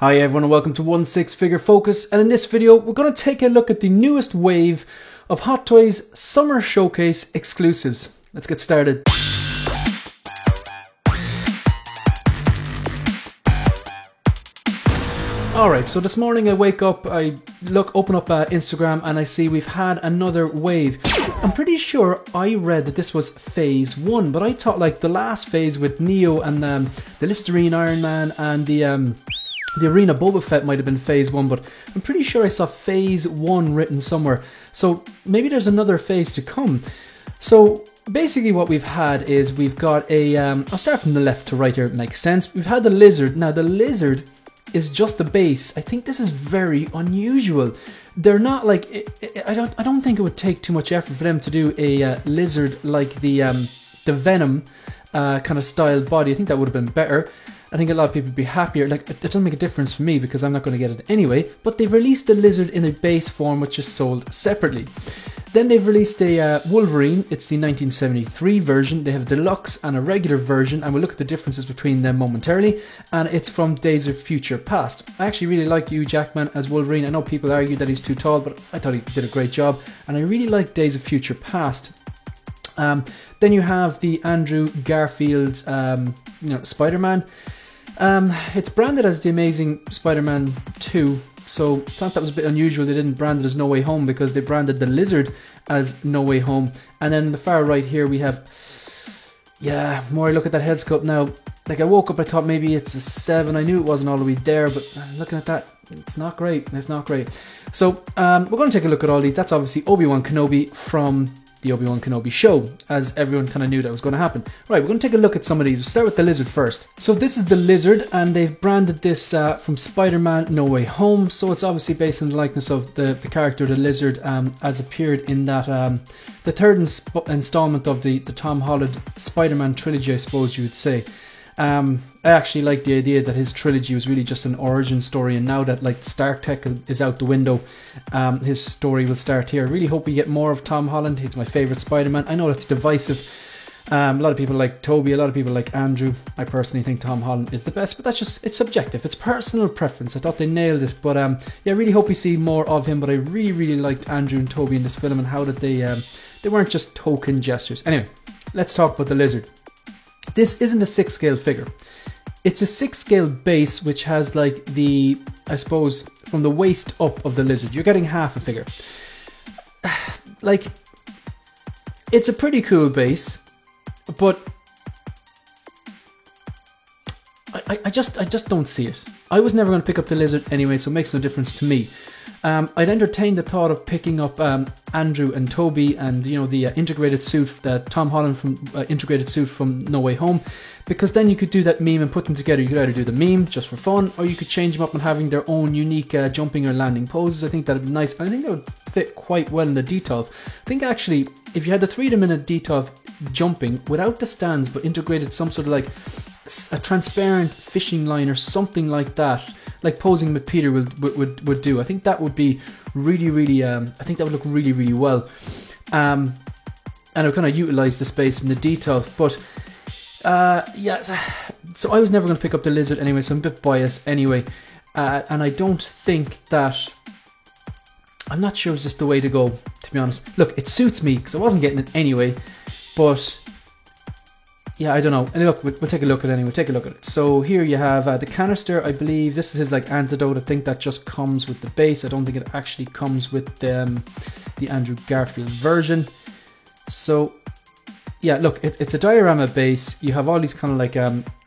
Hi everyone and welcome to 16Figure Focus, and in this video we're going to take a look at the newest wave of Hot Toys Summer Showcase exclusives. Let's get started. Alright, so this morning I wake up, I open up Instagram and I see we've had another wave. I'm pretty sure I read that this was phase 1, but I thought like the last phase with Neo and the Listerine Iron Man and the Arena Boba Fett might have been phase 1, but I'm pretty sure I saw phase 1 written somewhere. So maybe there's another phase to come. So basically what we've had is we've got a, I'll start from the left to right here, it makes sense. We've had the Lizard. Now the Lizard is just the base. I think this is very unusual. They're not like, I don't think it would take too much effort for them to do a Lizard like the Venom kind of styled body. I think that would have been better. I think a lot of people would be happier. Like, it doesn't make a difference for me because I'm not going to get it anyway. But they've released the Lizard in a base form, which is sold separately. Then they've released a Wolverine. It's the 1973 version. They have a deluxe and a regular version, and we'll look at the differences between them momentarily. And it's from Days of Future Past. I actually really like Hugh Jackman as Wolverine. I know people argue that he's too tall, but I thought he did a great job. And I really like Days of Future Past. Then you have the Andrew Garfield, Spider-Man. It's branded as the Amazing Spider-Man 2, so I thought that was a bit unusual. They didn't brand it as No Way Home because they branded the Lizard as No Way Home. And then the far right here we have, yeah, more I look at that head sculpt now. Like I woke up, I thought maybe it's a 7. I knew it wasn't all the way there, but looking at that, it's not great. It's not great. So we're going to take a look at all these. That's obviously Obi-Wan Kenobi from the Obi-Wan Kenobi show, as everyone kind of knew that was going to happen. Right, we're going to take a look at some of these. We'll start with the Lizard first. So this is the Lizard, and they've branded this from Spider-Man No Way Home, so it's obviously based on the likeness of the character, the Lizard, as appeared in that, the third installment of the Tom Holland Spider-Man trilogy, I suppose you would say. I actually like the idea that his trilogy was really just an origin story, and now that like Stark Tech is out the window, his story will start here. I really hope we get more of Tom Holland. He's my favourite Spider-Man. I know that's divisive. A lot of people like Toby, a lot of people like Andrew. I personally think Tom Holland is the best, but that's just, it's subjective. It's personal preference. I thought they nailed it, but yeah, I really hope we see more of him. But I really liked Andrew and Toby in this film, and how that they weren't just token gestures. Anyway, let's talk about the Lizard. This isn't a 6 scale figure. It's a 6 scale base, which has like the, I suppose, from the waist up of the Lizard. You're getting half a figure. Like, it's a pretty cool base, but I just don't see it. I was never going to pick up the Lizard anyway, so it makes no difference to me. I'd entertain the thought of picking up Andrew and Toby and, you know, the integrated suit, the Tom Holland from integrated suit from No Way Home, because then you could do that meme and put them together. You could either do the meme just for fun, or you could change them up and having their own unique jumping or landing poses. I think that'd be nice. I think that would fit quite well in the Detolf. I think actually, if you had the 3 minute Detolf jumping without the stands, but integrated some sort of like a transparent fishing line or something like that, like posing with Peter would do. I think that would be really I think that would look really well, and it would kind of utilize the space in the details. But yeah, so I was never going to pick up the Lizard anyway, so I'm a bit biased anyway, and I don't think that, I'm not sure it's just the way to go, to be honest. Look, it suits me because I wasn't getting it anyway, but yeah, I don't know. And look, we'll take a look at it anyway. Take a look at it. So here you have the canister. I believe this is his like antidote. I think that just comes with the base. I don't think it actually comes with the Andrew Garfield version. So yeah, look, it's a diorama base. You have all these kind of like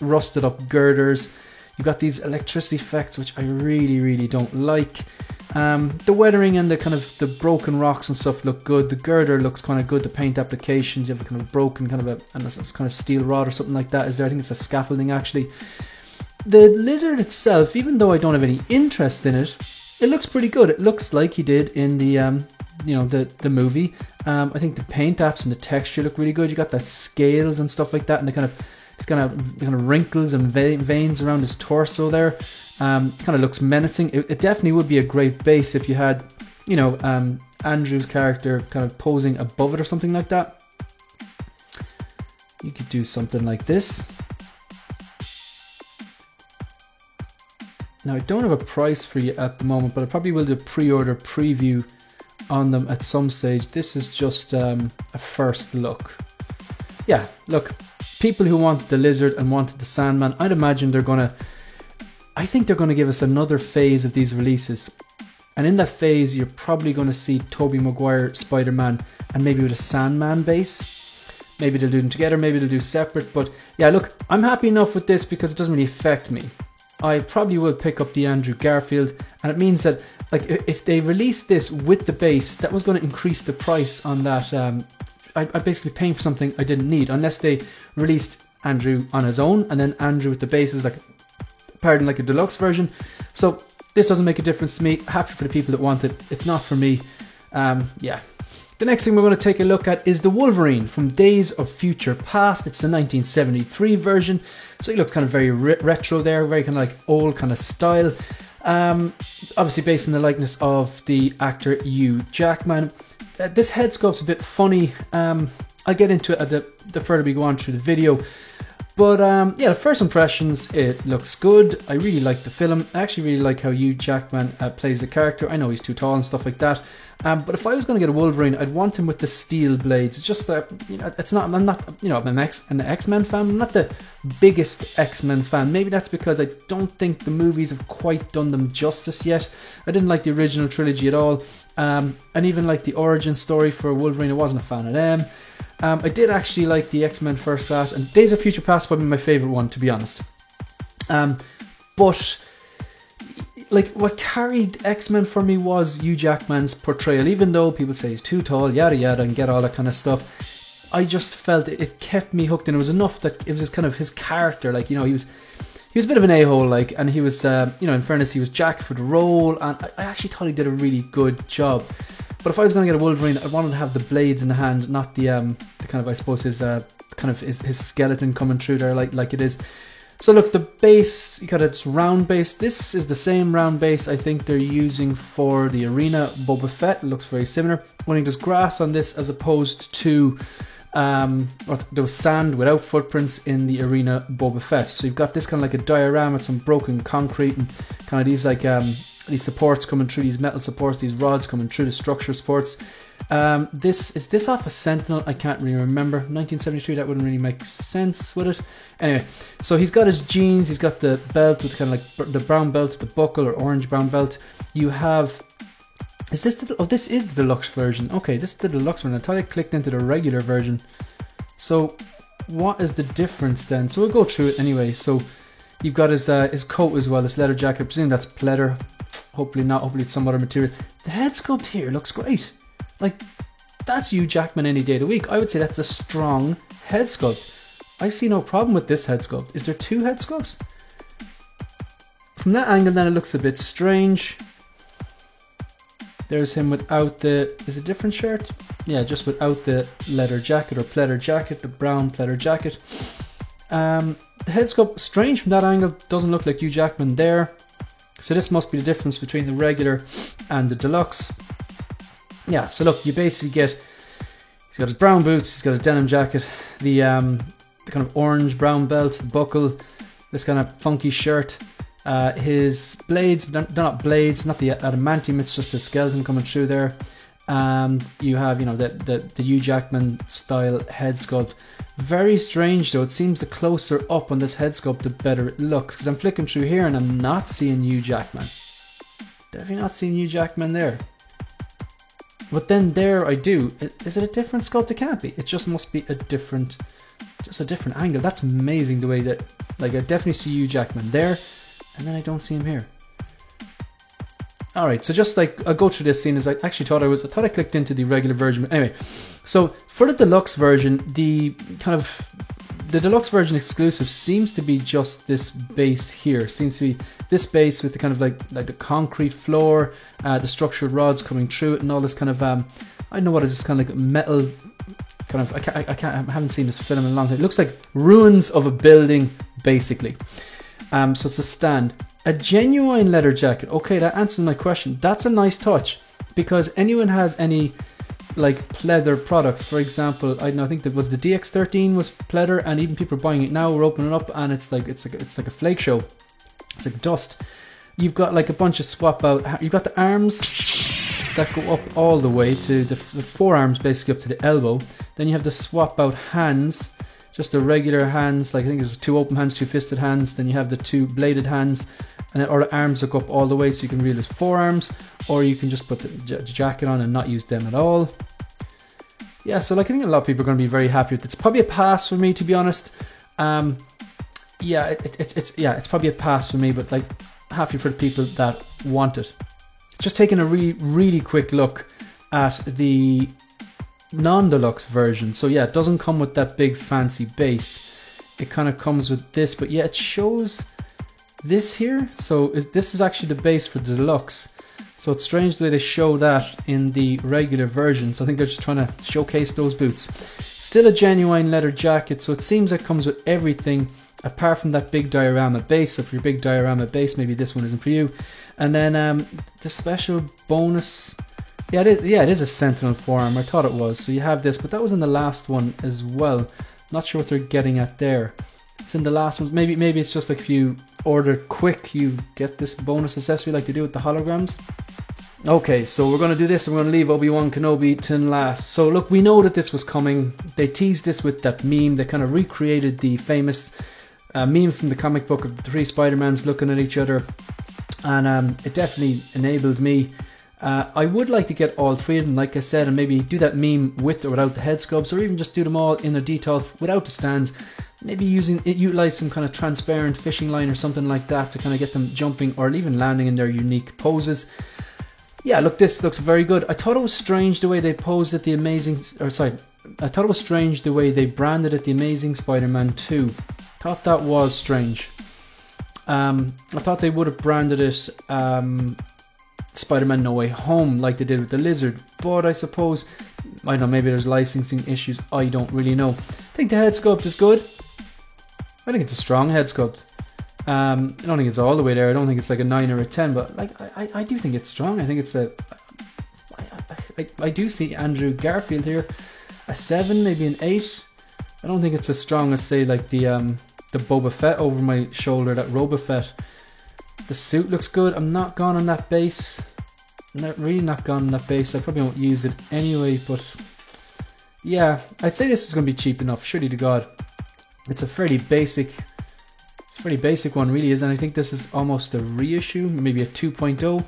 rusted up girders. You've got these electricity effects, which I really don't like. The weathering and the kind of the broken rocks and stuff look good. The girder looks kind of good. The paint applications, you have a kind of broken kind of a, I don't know, it's kind of steel rod or something like that is there. I think it's a scaffolding actually. The Lizard itself, even though I don't have any interest in it, it looks pretty good. It looks like he did in the you know, the movie. I think the paint apps and the texture look really good. You got that scales and stuff like that, and the kind of wrinkles and veins around his torso there. Kind of looks menacing. It definitely would be a great base if you had, you know, Andrew's character kind of posing above it or something like that. You could do something like this. Now I don't have a price for you at the moment, but I probably will do a pre-order preview on them at some stage. This is just a first look. Yeah, look, people who wanted the Lizard and wanted the Sandman, I'd imagine I think they're gonna give us another phase of these releases. And in that phase, you're probably going to see Tobey Maguire Spider-Man and maybe with a Sandman base. Maybe they'll do them together, maybe they'll do separate. But yeah, look, I'm happy enough with this because it doesn't really affect me. I probably will pick up the Andrew Garfield, and it means that like if they release this with the base, that was going to increase the price on that. I basically paying for something I didn't need, unless they released Andrew on his own and then Andrew with the base is like a deluxe version. So this doesn't make a difference to me. Happy for the people that want it. It's not for me. Yeah. The next thing we're going to take a look at is the Wolverine from Days of Future Past. It's the 1973 version. So he looks kind of very retro there, very kind of like old kind of style. Obviously based on the likeness of the actor Hugh Jackman. This head sculpt's a bit funny. I'll get into it the further we go on through the video. But yeah, the first impressions, it looks good. I really like the film. I actually really like how Hugh Jackman plays the character. I know he's too tall and stuff like that. But if I was going to get a Wolverine, I'd want him with the steel blades. It's just that, you know, I'm not, you know, I'm an X-Men fan. I'm not the biggest X-Men fan. Maybe that's because I don't think the movies have quite done them justice yet. I didn't like the original trilogy at all. And even like the origin story for Wolverine, I wasn't a fan of them. I did actually like the X-Men First Class, and Days of Future Past would be my favourite one, to be honest. But like what carried X-Men for me was Hugh Jackman's portrayal. Even though people say he's too tall, yada yada, and get all that kind of stuff, I just felt it kept me hooked, and it was enough that it was kind of his character. Like, you know, he was a bit of an a-hole, like, and he was, you know, in fairness, he was jacked for the role, and I actually thought he did a really good job. But if I was going to get a Wolverine, I wanted to have the blades in the hand, not the kind of, I suppose, his skeleton coming through there like it is. So look, the base, you got its round base. This is the same round base I think they're using for the Arena Boba Fett. It looks very similar. Only there's grass on this as opposed to there was sand without footprints in the Arena Boba Fett. So you've got this kind of like a diorama with some broken concrete and kind of these like these supports coming through, these metal supports, these rods coming through the structure supports. Is this off a Sentinel? I can't really remember. 1973, that wouldn't really make sense, would it? Anyway, so he's got his jeans, he's got the belt with kind of like the brown belt, the buckle or orange brown belt. You have, is this the, oh, this is the deluxe version. Okay, this is the deluxe one. I thought I clicked into the regular version. So what is the difference then? So we'll go through it anyway. So you've got his coat as well, this leather jacket. I presume that's pleather. Hopefully not, hopefully it's some other material. The head sculpt here looks great. Like, that's Hugh Jackman any day of the week. I would say that's a strong head sculpt. I see no problem with this head sculpt. Is there two head sculpts? From that angle then it looks a bit strange. There's him without the, is it a different shirt? Yeah, just without the leather jacket or pleather jacket, the brown pleather jacket. The head sculpt, strange from that angle, doesn't look like Hugh Jackman there. So this must be the difference between the regular and the deluxe. Yeah, so look, you basically get, he's got his brown boots, he's got a denim jacket, the kind of orange brown belt, the buckle, this kind of funky shirt, his blades, they're not blades, not the adamantium, it's just a skeleton coming through there. And you have, you know, the Hugh Jackman style head sculpt. Very strange though, it seems the closer up on this head sculpt the better it looks, because I'm flicking through here and I'm not seeing Hugh Jackman. Definitely not seeing Hugh Jackman there. But then there I do. Is it a different sculpt? It can't be. It just must be a different angle. That's amazing the way that, like, I definitely see Hugh Jackman there, and then I don't see him here. Alright, so just like, I'll go through this scene as I actually thought I thought I clicked into the regular version. But anyway, so for the deluxe version, the deluxe version exclusive seems to be just this base here. Seems to be this base with the kind of like the concrete floor, the structured rods coming through it, and all this kind of I don't know what is this kind of like metal kind of. I haven't seen this film in a long time. It looks like ruins of a building basically. So it's a stand, a genuine leather jacket. Okay, that answers my question. That's a nice touch, because anyone has any like pleather products, for example, I don't know, I think that was the DX13 was pleather, and even people are buying it now. We're opening it up and it's like a flake show. It's like dust. you've got like a bunch of swap out. You've got the arms that go up all the way to the forearms, basically up to the elbow. Then you have the swap out hands, just the regular hands, like I think there's 2 open hands, 2 fisted hands. Then you have the 2 bladed hands, and then or the arms that go up all the way, so you can reel as forearms, or you can just put the jacket on and not use them at all. Yeah, so like I think a lot of people are going to be very happy with it. It's probably a pass for me, to be honest. Yeah, it's probably a pass for me, but like happy for the people that want it. Just taking a really quick look at the non-deluxe version. So yeah, it doesn't come with that big fancy base. It kind of comes with this, but yeah, it shows this here. So this is actually the base for the deluxe. So it's strange the way they show that in the regular version. So I think they're just trying to showcase those boots. Still a genuine leather jacket, so it seems it comes with everything apart from that big diorama base. So for your big diorama base, maybe this one isn't for you. And then the special bonus, yeah, it is a Sentinel forearm. I thought it was. So you have this, but that was in the last one as well. Not sure what they're getting at there. It's in the last one. Maybe it's just like if you order quick, you get this bonus accessory like they do with the holograms. Okay, so we're going to do this. I'm going to leave Obi-Wan Kenobi to last. So look, we know that this was coming. They teased this with that meme. They kind of recreated the famous meme from the comic book of the 3 Spider-Mans looking at each other. And it definitely enabled me. I would like to get all 3 of them, like I said, and maybe do that meme with or without the head sculpts, or even just do them all in their detail without the stands. Maybe utilize some kind of transparent fishing line or something like that to kind of get them jumping or even landing in their unique poses. Yeah, look, this looks very good. I thought it was strange the way they posed at the I thought it was strange the way they branded it, the Amazing Spider-Man 2. Thought that was strange. I thought they would have branded it Spider-Man No Way Home like they did with the Lizard, but I suppose, I don't know, maybe there's licensing issues, I don't really know. I think the head sculpt is good. I think it's a strong head sculpt. I don't think it's all the way there. I don't think it's like a 9 or a 10, but like I do think it's strong. I think it's I do see Andrew Garfield here, a 7, maybe an 8. I don't think it's as strong as, say, like the Boba Fett over my shoulder, that Roba Fett. The suit looks good. I'm not gone on that base. Really not gone on that base. I probably won't use it anyway, but yeah, I'd say this is going to be cheap enough, surely to God. It's a fairly basic one, really, is, and I think this is almost a reissue, maybe a 2.0.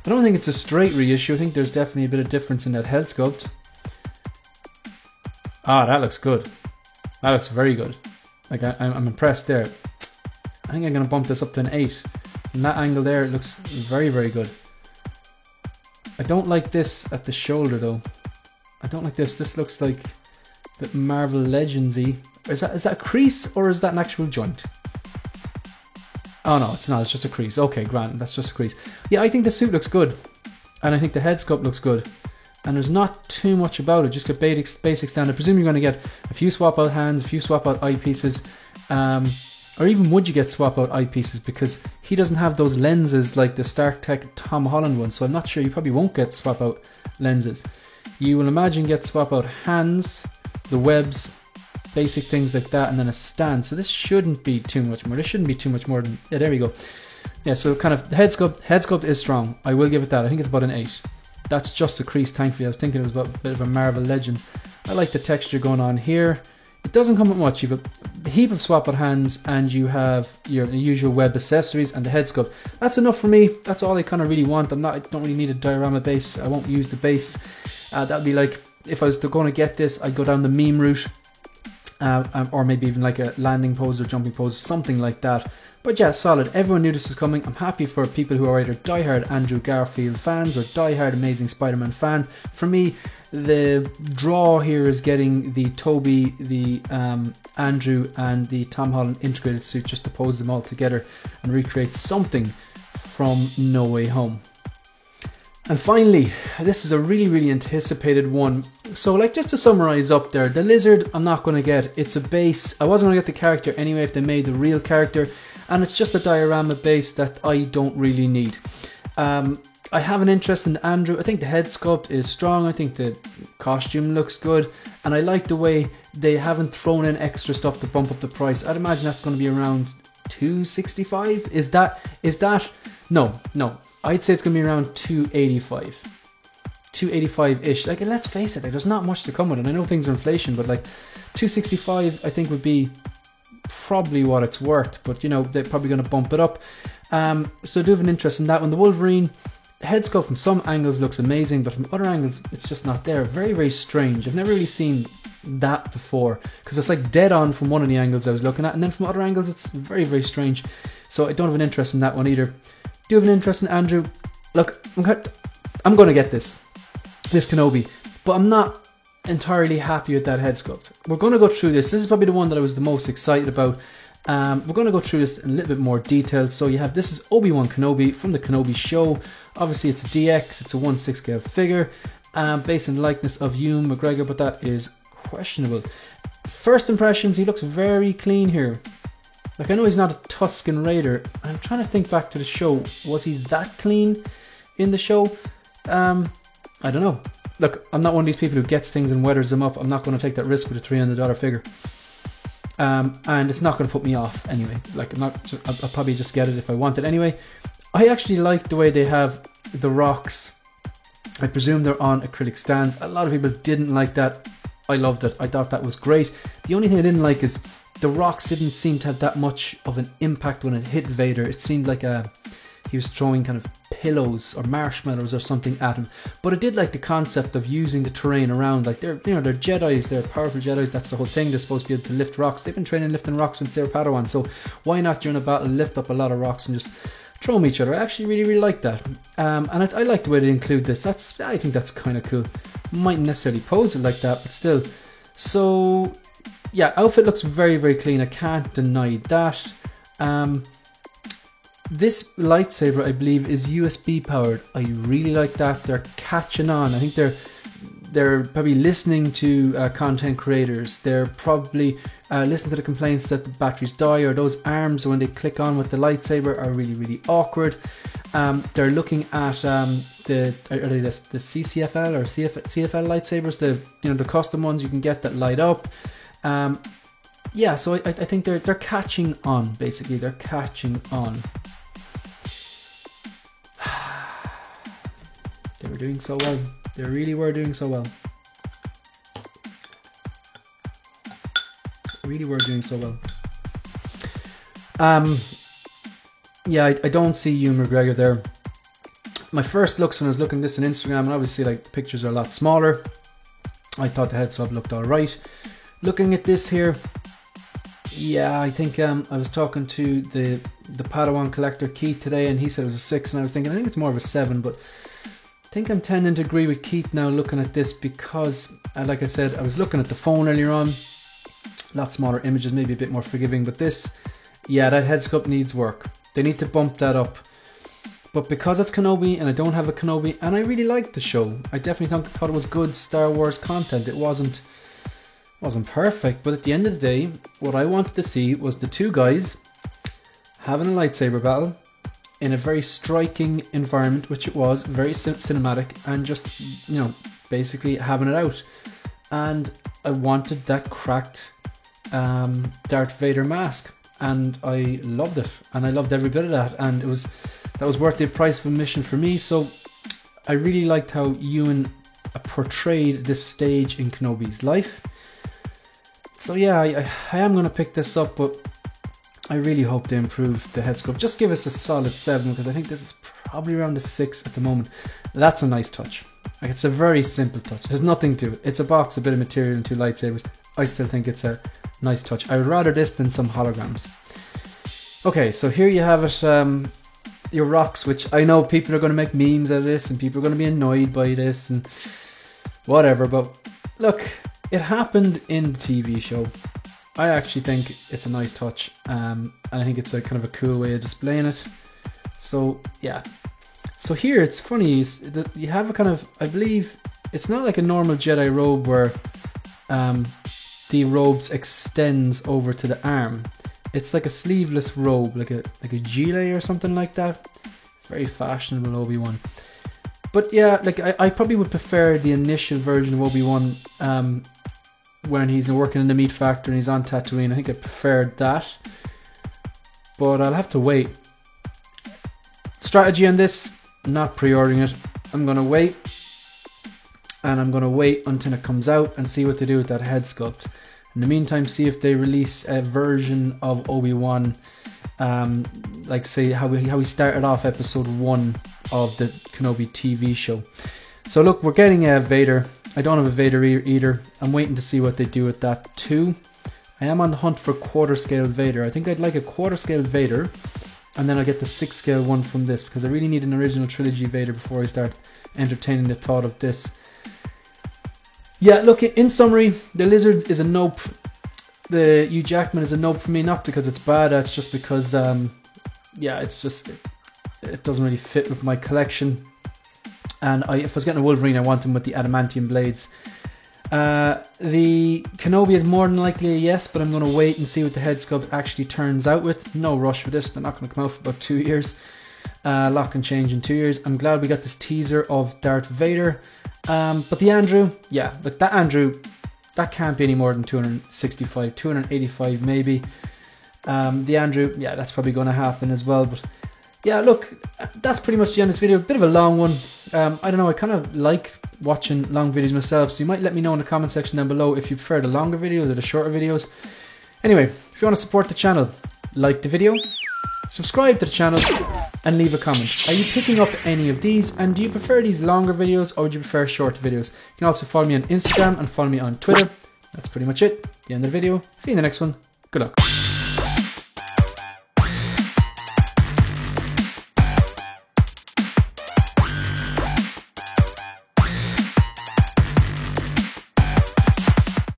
I don't think it's a straight reissue. I think there's definitely a bit of difference in that head sculpt. Ah, that looks good. That looks very good. Like I'm impressed there. I think I'm going to bump this up to an 8. From that angle there, it looks very, very good. I don't like this at the shoulder though. I don't like this. This looks like a bit Marvel Legends-y. Is that a crease or is that an actual joint? Oh no, it's not. It's just a crease. Okay, grand. That's just a crease. Yeah, I think the suit looks good. And I think the head sculpt looks good. And there's not too much about it. Just get basic standard. I presume you're going to get a few swap out hands, a few swap out eyepieces. Or even would you get swap out eyepieces, because he doesn't have those lenses like the Stark Tech Tom Holland one. So I'm not sure. You probably won't get swap out lenses. You will imagine get swap out hands, the webs, basic things like that, and then a stand. So this shouldn't be too much more. This shouldn't be too much more than, yeah, there we go. Yeah, so kind of the head sculpt is strong. I will give it that. I think it's about an 8. That's just a crease, thankfully. I was thinking it was about a bit of a Marvel Legends. I like the texture going on here. It doesn't come with much. You have a heap of swap out hands, and you have your usual web accessories and the head sculpt. That's enough for me. That's all I kind of really want. I don't really need a diorama base. I won't use the base. That'd be like, if I was going to get this, I'd go down the meme route. Or maybe even like a landing pose or jumping pose, something like that. But yeah, solid. Everyone knew this was coming. I'm happy for people who are either diehard Andrew Garfield fans or diehard Amazing Spider-Man fans. For me, the draw here is getting the Toby, the Andrew and the Tom Holland integrated suit, just to pose them all together and recreate something from No Way Home. And finally, this is a really, really anticipated one. So like, just to summarize up there, the Lizard I'm not going to get. It's a base. I wasn't going to get the character anyway if they made the real character. And it's just a diorama base that I don't really need. I have an interest in Andrew. I think the head sculpt is strong. I think the costume looks good. And I like the way they haven't thrown in extra stuff to bump up the price. I'd imagine that's going to be around $265. Is that No, I'd say it's going to be around 285. 285-ish. Like, and let's face it, like, there's not much to come with it. I know things are inflation, but like 265 I think would be probably what it's worth, but you know, they're probably going to bump it up. So I do have an interest in that one. The Wolverine head sculpt from some angles looks amazing, but from other angles it's just not there. Very, very strange. I've never really seen that before, because it's like dead on from one of the angles I was looking at, and then from other angles it's very, very strange. So I don't have an interest in that one either. Do you have an interest in Andrew? Look, I'm going to get this Kenobi, but I'm not entirely happy with that head sculpt. We're going to go through this. This is probably the one that I was the most excited about. We're going to go through this in a little bit more detail. So you have, this is Obi-Wan Kenobi from the Kenobi show. Obviously it's a DX, it's a 1/6 scale figure, based on the likeness of Ewan McGregor, but that is questionable. First impressions, he looks very clean here. Like, I know he's not a Tusken Raider. I'm trying to think back to the show. Was he that clean in the show? I don't know. Look, I'm not one of these people who gets things and weathers them up. I'm not going to take that risk with a $300 figure. And it's not going to put me off anyway. Like, I'll probably just get it if I want it anyway. I actually like the way they have the rocks. I presume they're on acrylic stands. A lot of people didn't like that. I loved it. I thought that was great. The only thing I didn't like is the rocks didn't seem to have that much of an impact when it hit Vader. It seemed like he was throwing kind of pillows or marshmallows or something at him. But I did like the concept of using the terrain around. Like, they're Jedis, they're powerful Jedis. That's the whole thing. They're supposed to be able to lift rocks. They've been training lifting rocks since they were Padawan. So why not during a battle lift up a lot of rocks and just throw them each other? I actually really, really like that. And I like the way they include this. I think that's kind of cool. Mightn't necessarily pose it like that, but still. So yeah, outfit looks very, very clean. I can't deny that. This lightsaber, I believe, is USB powered. I really like that. They're catching on. I think they're probably listening to content creators. They're probably listening to the complaints that the batteries die, or those arms when they click on with the lightsaber are really, really awkward. They're looking at the CCFL or CFL lightsabers, the custom ones you can get that light up. Yeah, so I think they're catching on. Basically, they're catching on. They were doing so well. They really were doing so well. Really were doing so well. Yeah, I don't see Ewan McGregor there. My first looks when I was looking at this on Instagram, and obviously like the pictures are a lot smaller, I thought the head sculpt looked alright. Looking at this here, yeah, I think I was talking to the Padawan collector Keith today, and he said it was a 6, and I was thinking I think it's more of a 7, but I think I'm tending to agree with Keith now looking at this, because like I said, I was looking at the phone earlier on, a lot smaller images, maybe a bit more forgiving, but this, yeah, that head sculpt needs work. They need to bump that up. But because it's Kenobi and I don't have a Kenobi, and I really liked the show, I definitely thought it was good Star Wars content. It wasn't perfect, but at the end of the day, what I wanted to see was the two guys having a lightsaber battle in a very striking environment, which it was, very cinematic, and just, you know, basically having it out. And I wanted that cracked Darth Vader mask, and I loved it, and I loved every bit of that, and that was worth the price of admission for me. So I really liked how Ewan portrayed this stage in Kenobi's life. So yeah, I am going to pick this up, but I really hope they improve the head sculpt. Just give us a solid 7, because I think this is probably around a 6 at the moment. That's a nice touch. Like, it's a very simple touch. There's nothing to it. It's a box, a bit of material, and 2 lightsabers. I still think it's a nice touch. I would rather this than some holograms. Okay, so here you have it. Your rocks, which I know people are going to make memes out of this, and people are going to be annoyed by this and whatever, but look, it happened in the TV show. I actually think it's a nice touch, and I think it's a kind of a cool way of displaying it. So yeah, so here it's funny that you have a kind of, I believe it's not like a normal Jedi robe where the robes extends over to the arm. It's like a sleeveless robe, like a gilet or something like that. Very fashionable Obi-Wan. But yeah, like I probably would prefer the initial version of Obi-Wan when he's working in the meat factory and he's on Tatooine. I think I preferred that, but I'll have to wait. Strategy on this, not pre-ordering it. I'm going to wait. And I'm going to wait until it comes out and see what they do with that head sculpt. In the meantime, see if they release a version of Obi-Wan, like say how we started off episode 1 of the Kenobi TV show. So look, we're getting a Vader. I don't have a Vader either. I'm waiting to see what they do with that too. I am on the hunt for quarter scale Vader. I think I'd like a quarter scale Vader, and then I'll get the 6 scale one from this, because I really need an original trilogy Vader before I start entertaining the thought of this. Yeah, look, in summary, the Lizard is a nope. The Hugh Jackman is a nope for me, not because it's bad, it's just because, yeah, it's just, it doesn't really fit with my collection. And if I was getting a Wolverine, I want him with the adamantium blades. The Kenobi is more than likely a yes, but I'm going to wait and see what the head sculpt actually turns out with. No rush for this, they're not going to come out for about 2 years. Lock and change in 2 years. I'm glad we got this teaser of Darth Vader. But the Andrew, yeah, but that Andrew, that can't be any more than 265, 285 maybe. The Andrew, yeah, that's probably going to happen as well. But yeah, look, that's pretty much the end of this video. Bit of a long one. I don't know, I kind of like watching long videos myself, so you might let me know in the comment section down below if you prefer the longer videos or the shorter videos. Anyway, if you want to support the channel, like the video, subscribe to the channel, and leave a comment. Are you picking up any of these, and do you prefer these longer videos or would you prefer shorter videos? You can also follow me on Instagram and follow me on Twitter. That's pretty much it. The end of the video. See you in the next one. Good luck.